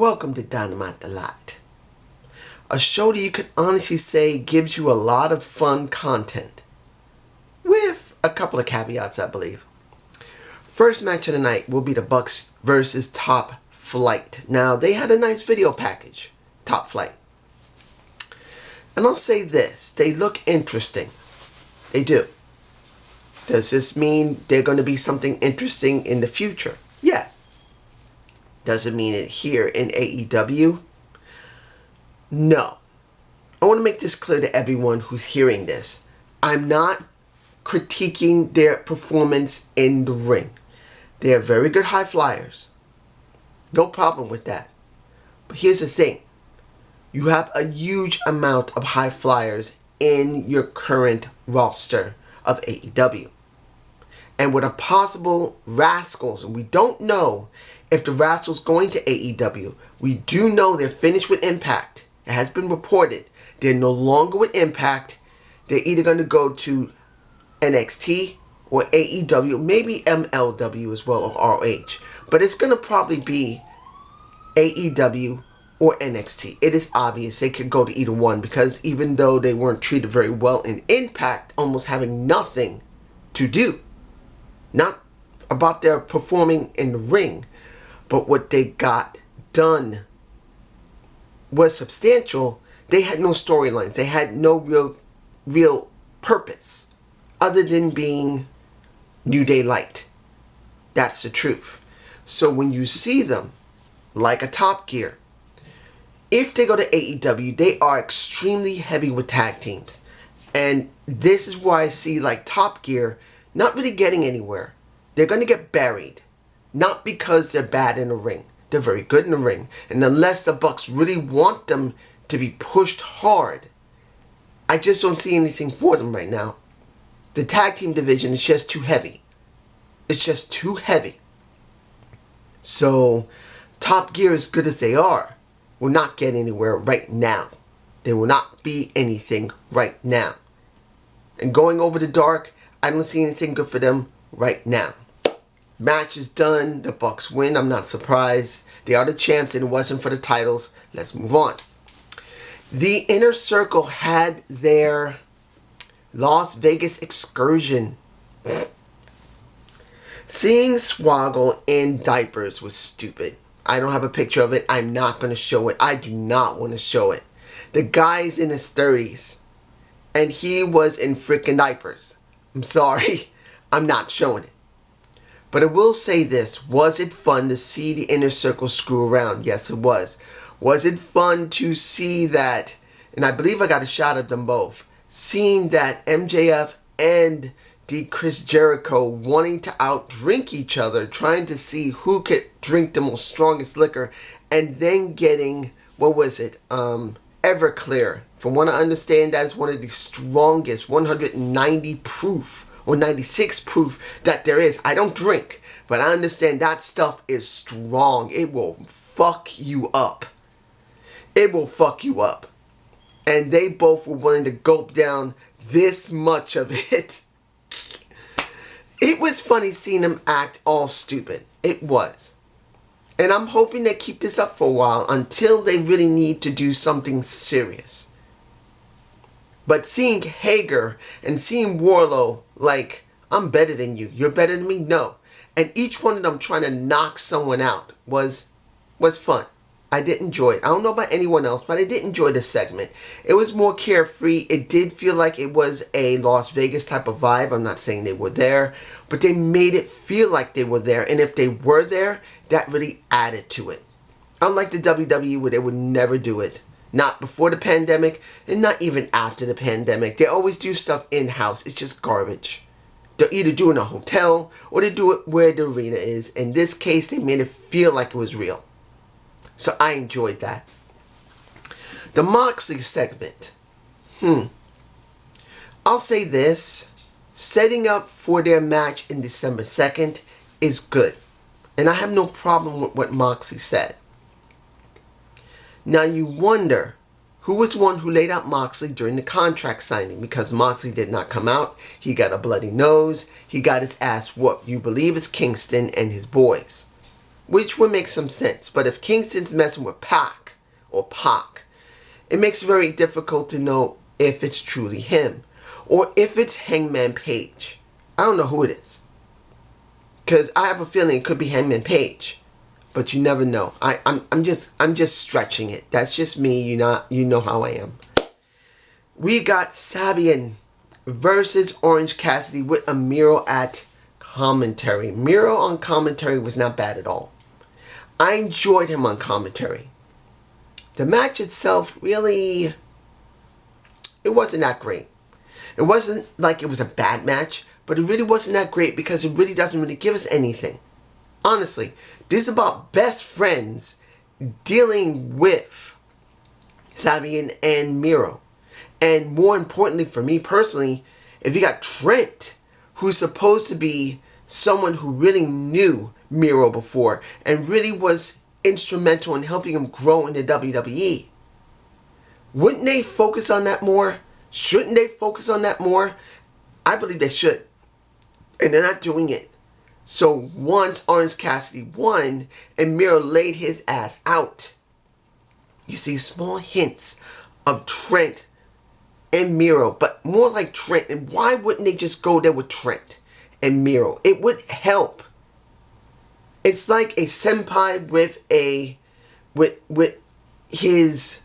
Welcome to Dynamite alot. A show that you could honestly say gives you a lot of fun content. With a couple of caveats, I believe. First match of the night will be the Bucks versus Top Flight. Now, they had a nice video package, Top Flight. And I'll say this, they look interesting. They do. Does this mean they're going to be something interesting in the future? Yeah. Does it mean it here in AEW? No. I want to make this clear to everyone who's hearing this. I'm not critiquing their performance in the ring. They are very good high flyers. No problem with that. But here's the thing. You have a huge amount of high flyers in your current roster of AEW. And with a possible Rascals, and we don't know if the Rascals going to AEW. We do know they're finished with Impact. It has been reported. They're no longer with Impact. They're either going to go to NXT or AEW, maybe MLW as well, or RH. But it's going to probably be AEW or NXT. It is obvious they could go to either one because even though they weren't treated very well in Impact, almost having nothing to do. Not about their performing in the ring, but what they got done was substantial. They had no storylines. They had no real purpose other than being New Day Light. That's the truth. So when you see them, like a Top Gear, if they go to AEW, they are extremely heavy with tag teams. And this is why I see like Top Gear not really getting anywhere. They're going to get buried. Not because they're bad in the ring. They're very good in the ring. And unless the Bucks really want them to be pushed hard, I just don't see anything for them right now. The tag team division is just too heavy. It's just too heavy. So, Top Gear, as good as they are, will not get anywhere right now. They will not be anything right now. And going over the dark, I don't see anything good for them right now. Match is done. The Bucks win. I'm not surprised. They are the champs and it wasn't for the titles. Let's move on. The Inner Circle had their Las Vegas excursion. Seeing Swoggle in diapers was stupid. I don't have a picture of it. I'm not going to show it. I do not want to show it. The guy's in his 30s. And he was in freaking diapers. I'm sorry. I'm not showing it. But I will say this. Was it fun to see the Inner Circle screw around? Yes, it was. Was it fun to see that, and I believe I got a shot of them both, seeing that MJF and the Chris Jericho wanting to outdrink each other, trying to see who could drink the most strongest liquor, and then getting, what was it, Everclear. From what I understand, that is one of the strongest, 190 proof, or 96 proof that there is. I don't drink, but I understand that stuff is strong. It will fuck you up. It will fuck you up. And they both were willing to gulp down this much of it. It was funny seeing them act all stupid. It was. And I'm hoping they keep this up for a while until they really need to do something serious. But seeing Hager and seeing Wardlow, like, I'm better than you. You're better than me? No. And each one of them trying to knock someone out was fun. I did enjoy it. I don't know about anyone else, but I did enjoy this segment. It was more carefree. It did feel like it was a Las Vegas type of vibe. I'm not saying they were there, but they made it feel like they were there. And if they were there, that really added to it. Unlike the WWE where they would never do it. Not before the pandemic, and not even after the pandemic. They always do stuff in-house. It's just garbage. They'll either do it in a hotel, or they do it where the arena is. In this case, they made it feel like it was real. So I enjoyed that. The Moxley segment. I'll say this. Setting up for their match in December 2nd is good. And I have no problem with what Moxley said. Now you wonder, who was the one who laid out Moxley during the contract signing? Because Moxley did not come out. He got a bloody nose. He got his ass whooped. You believe it's Kingston and his boys. which would make some sense. But if Kingston's messing with Pac, it makes it very difficult to know if it's truly him or if it's Hangman Page. I don't know who it is, because I have a feeling it could be Hangman Page, but you never know. I'm just stretching it. That's just me. You know how I am. We got Sabian versus Orange Cassidy with a Miro at commentary. Miro on commentary was not bad at all. I enjoyed him on commentary. The match itself, really, it wasn't that great. It wasn't like it was a bad match, but it really wasn't that great because it really doesn't really give us anything. Honestly, this is about best friends dealing with Sabian and Miro. And more importantly for me personally, if you got Trent, who's supposed to be someone who really knew Miro before and really was instrumental in helping him grow in the WWE, wouldn't they focus on that more? Shouldn't they focus on that more? I believe they should. And they're not doing it. So once Orange Cassidy won and Miro laid his ass out, you see small hints of Trent and Miro, but more like Trent. And why wouldn't they just go there with Trent and Miro? It would help. It's like a senpai with his,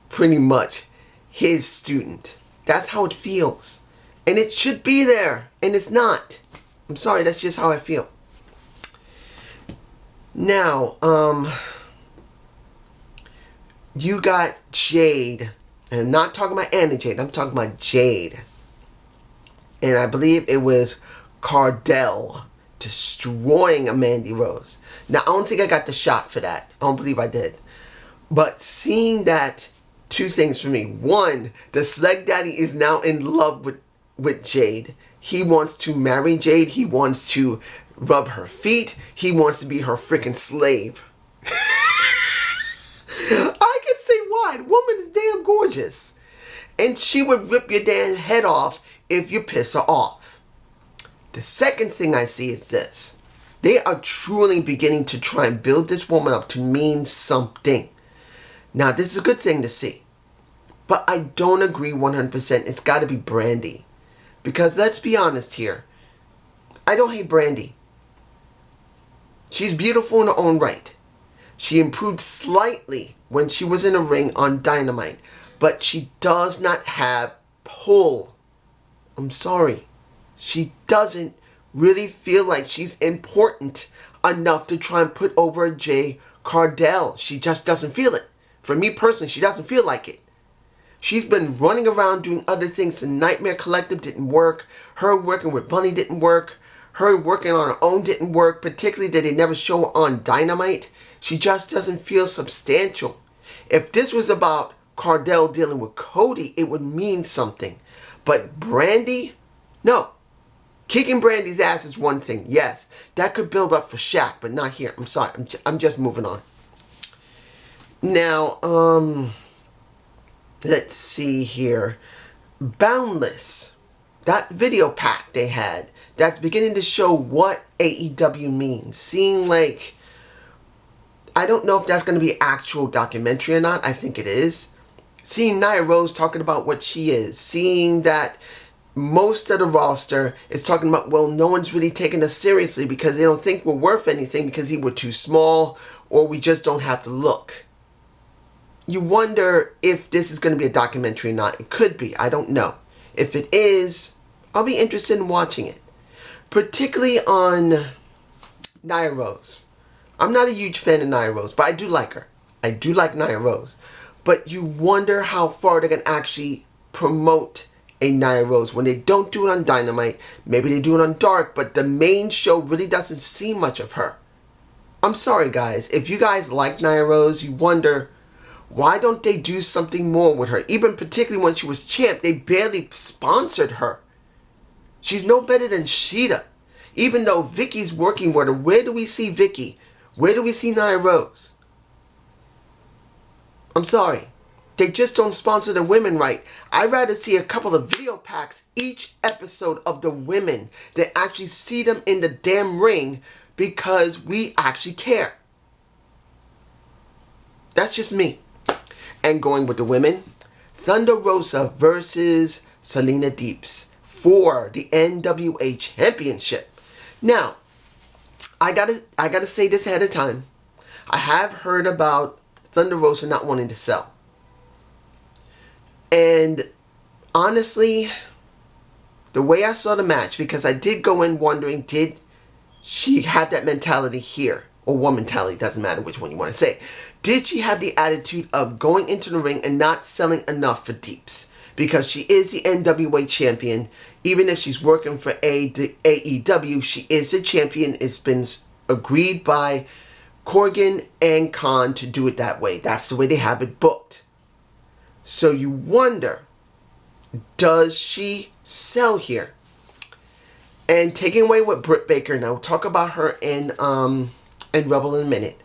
pretty much, his student. That's how it feels. And it should be there. And it's not. I'm sorry, that's just how I feel. Now, you got Jade. And I'm not talking about Anna Jade. I'm talking about Jade. And I believe it was Cardell destroying Mandy Rose. Now, I don't think I got the shot for that. I don't believe I did. But seeing that, two things for me. One, the Slag Daddy is now in love with Jade. He wants to marry Jade. He wants to rub her feet. He wants to be her freaking slave. I can see why. The woman is damn gorgeous. And she would rip your damn head off if you piss her off. The second thing I see is this. They are truly beginning to try and build this woman up to mean something. Now, this is a good thing to see. But I don't agree 100%. It's got to be Brandy. Because let's be honest here. I don't hate Brandy. She's beautiful in her own right. She improved slightly when she was in a ring on Dynamite. But she does not have pull. I'm sorry. She doesn't really feel like she's important enough to try and put over Jay Cardell. She just doesn't feel it. For me personally, she doesn't feel like it. She's been running around doing other things. The Nightmare Collective didn't work. Her working with Bunny didn't work. Her working on her own didn't work. Particularly that they never show her on Dynamite. She just doesn't feel substantial. If this was about Cardell dealing with Cody, it would mean something. But Brandy? No. Kicking Brandy's ass is one thing. Yes, that could build up for Shaq, but not here. I'm sorry. I'm just moving on. Now, let's see here. Boundless. That video pack they had, that's beginning to show what AEW means. Seeing like, I don't know if that's going to be actual documentary or not. I think it is. Seeing Nia Rose talking about what she is. Seeing that most of the roster is talking about, well, no one's really taking us seriously because they don't think we're worth anything because we're too small or we just don't have to look. You wonder if this is going to be a documentary or not. It could be. I don't know. If it is, I'll be interested in watching it. Particularly on Nia Rose. I'm not a huge fan of Nia Rose, but I do like her. I do like Nia Rose. But you wonder how far they can actually promote a Nia Rose. When they don't do it on Dynamite, maybe they do it on Dark, but the main show really doesn't see much of her. I'm sorry, guys. If you guys like Nia Rose, you wonder, why don't they do something more with her? Even particularly when she was champ, they barely sponsored her. She's no better than Sheeta. Even though Vicky's working with her, where do we see Vicky? Where do we see Nia Rose? I'm sorry. They just don't sponsor the women right. I'd rather see a couple of video packs each episode of the women than actually see them in the damn ring because we actually care. That's just me. And going with the women, Thunder Rosa versus Selena Deeps for the NWA Championship. Now, I gotta say this ahead of time. I have heard about Thunder Rosa not wanting to sell. And honestly, the way I saw the match, because I did go in wondering, did she have that mentality here? Or one mentality, doesn't matter which one you want to say. Did she have the attitude of going into the ring and not selling enough for Deeps? Because she is the NWA champion. Even if she's working for AEW, she is the champion. It's been agreed by Corgan and Khan to do it that way. That's the way they have it booked. So you wonder, does she sell here? And taking away with Britt Baker, and I'll talk about her in Rebel in a minute.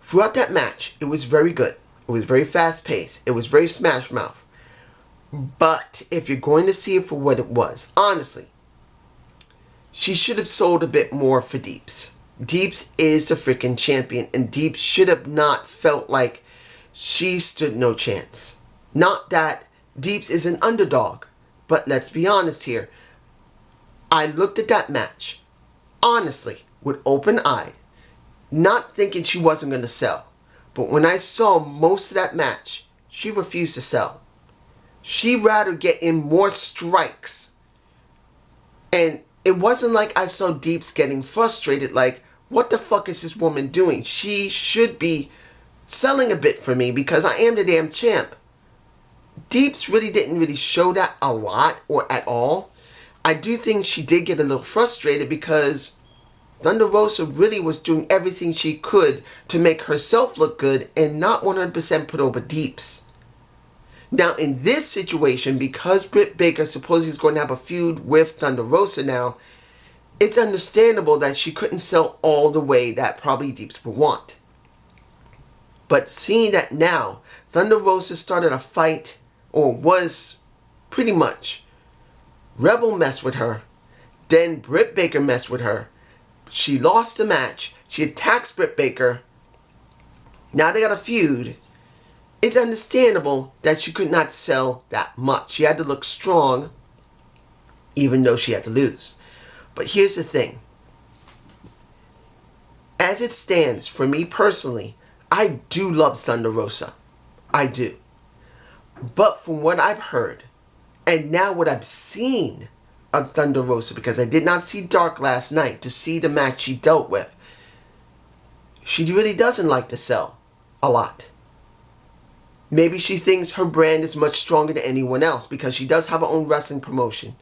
Throughout that match, it was very good. It was very fast-paced. It was very smash mouth. But if you're going to see it for what it was, honestly, she should have sold a bit more for Deeps. Deeps is the freaking champion, and Deeps should have not felt like she stood no chance. Not that Deeps is an underdog, but let's be honest here. I looked at that match, honestly, with open eye, not thinking she wasn't going to sell. But when I saw most of that match, she refused to sell. She'd rather get in more strikes. And it wasn't like I saw Deeps getting frustrated, like, what the fuck is this woman doing? She should be selling a bit for me because I am the damn champ. Deeps really didn't really show that a lot or at all. I do think she did get a little frustrated because Thunder Rosa really was doing everything she could to make herself look good and not 100% put over Deeps. Now in this situation, because Britt Baker supposedly is going to have a feud with Thunder Rosa now, it's understandable that she couldn't sell all the way that probably Deeps would want. But seeing that now, Thunder Rosa started a fight, or was pretty much, Rebel messed with her, then Britt Baker messed with her. She lost the match. She attacks Britt Baker. Now they got a feud. It's understandable that she could not sell that much. She had to look strong, even though she had to lose. But here's the thing. As it stands, for me personally, I do love Thunder Rosa. I do. But from what I've heard, and now what I've seen of Thunder Rosa, because I did not see Dark last night to see the match she dealt with, she really doesn't like to sell a lot. Maybe she thinks her brand is much stronger than anyone else because she does have her own wrestling promotion.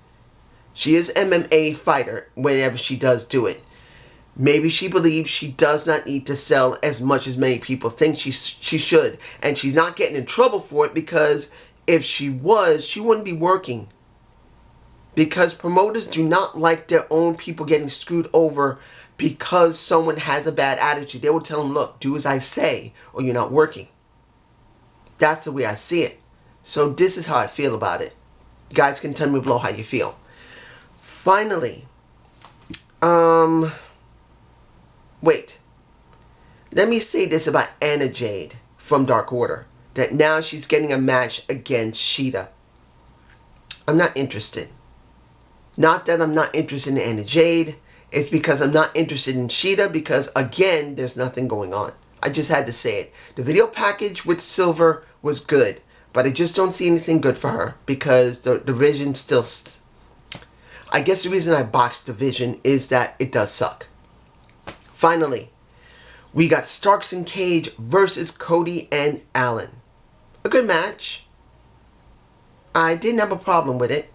She is an MMA fighter whenever she does do it. Maybe she believes she does not need to sell as much as many people think she should. And she's not getting in trouble for it because if she was, she wouldn't be working. Because promoters do not like their own people getting screwed over because someone has a bad attitude. They will tell them, look, do as I say or you're not working. That's the way I see it. So this is how I feel about it. You guys can tell me below how you feel. Finally, wait. Let me say this about Anna Jade from Dark Order. That now she's getting a match against Sheeta. I'm not interested. Not that I'm not interested in Anna Jade. It's because I'm not interested in Sheeta because, again, there's nothing going on. I just had to say it. The video package with Silver was good. But I just don't see anything good for her because the division still... I guess the reason I boxed division is that it does suck. Finally, we got Starks and Cage versus Cody and Allen. A good match. I didn't have a problem with it.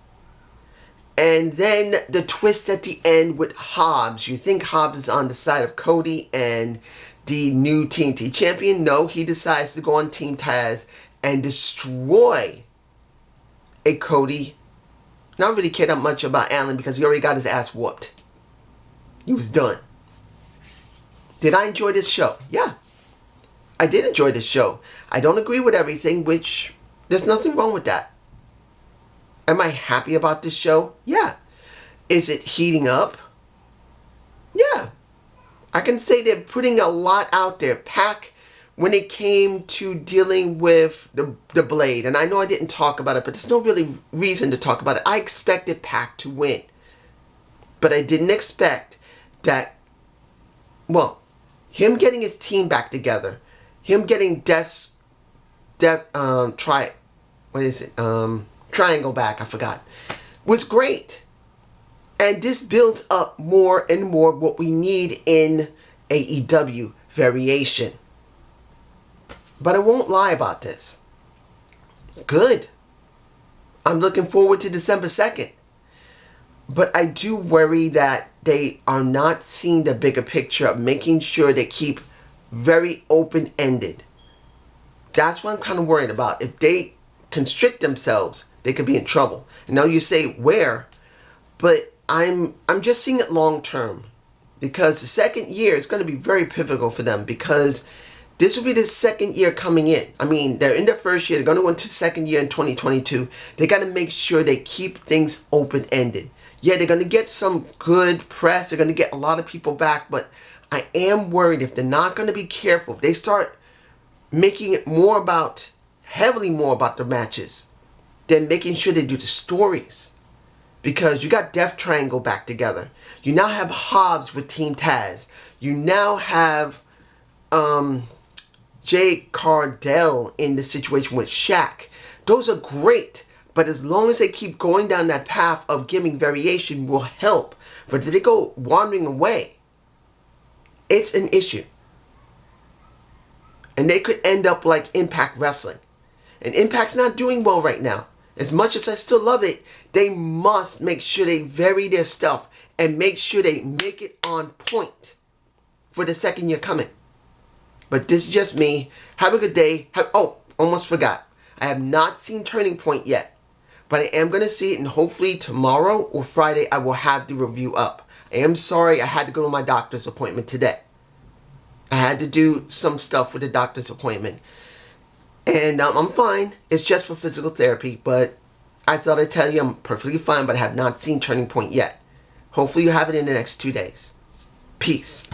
And then the twist at the end with Hobbs. You think Hobbs is on the side of Cody and the new TNT champion? No, he decides to go on Team Taz and destroy a Cody. Not really care that much about Allen because he already got his ass whooped. He was done. Did I enjoy this show? Yeah. I did enjoy this show. I don't agree with everything, which there's nothing wrong with that. Am I happy about this show? Yeah. Is it heating up? Yeah. I can say they're putting a lot out there. Pac when it came to dealing with the Blade. And I know I didn't talk about it, but there's no really reason to talk about it. I expected Pac to win. But I didn't expect that, well, him getting his team back together, him getting Triangle back, I forgot, was great. And this builds up more and more what we need in AEW, variation. But I won't lie about this. It's good. I'm looking forward to December 2nd. But I do worry that they are not seeing the bigger picture of making sure they keep very open-ended. That's what I'm kind of worried about. If they constrict themselves, they could be in trouble. And now you say where, but I'm just seeing it long term, because the second year is going to be very pivotal for them, because this will be the second year coming in. I mean, they're in their first year. They're going to go into the second year in 2022. They got to make sure they keep things open-ended. Yeah, they're going to get some good press. They're going to get a lot of people back. But I am worried if they're not going to be careful, if they start making it heavily more about the matches, then making sure they do the stories. Because you got Death Triangle back together. You now have Hobbs with Team Taz. You now have Jay Cardell in the situation with Shaq. Those are great. But as long as they keep going down that path of giving variation will help. But if they go wandering away, it's an issue. And they could end up like Impact Wrestling. And Impact's not doing well right now. As much as I still love it, they must make sure they vary their stuff and make sure they make it on point for the second year coming. But this is just me. Have a good day. Almost forgot. I have not seen Turning Point yet. But I am going to see it, and hopefully tomorrow or Friday I will have the review up. I am sorry I had to go to my doctor's appointment today. I had to do some stuff with the doctor's appointment. And I'm fine. It's just for physical therapy. But I thought I'd tell you I'm perfectly fine, but I have not seen Turning Point yet. Hopefully you have it in the next 2 days. Peace.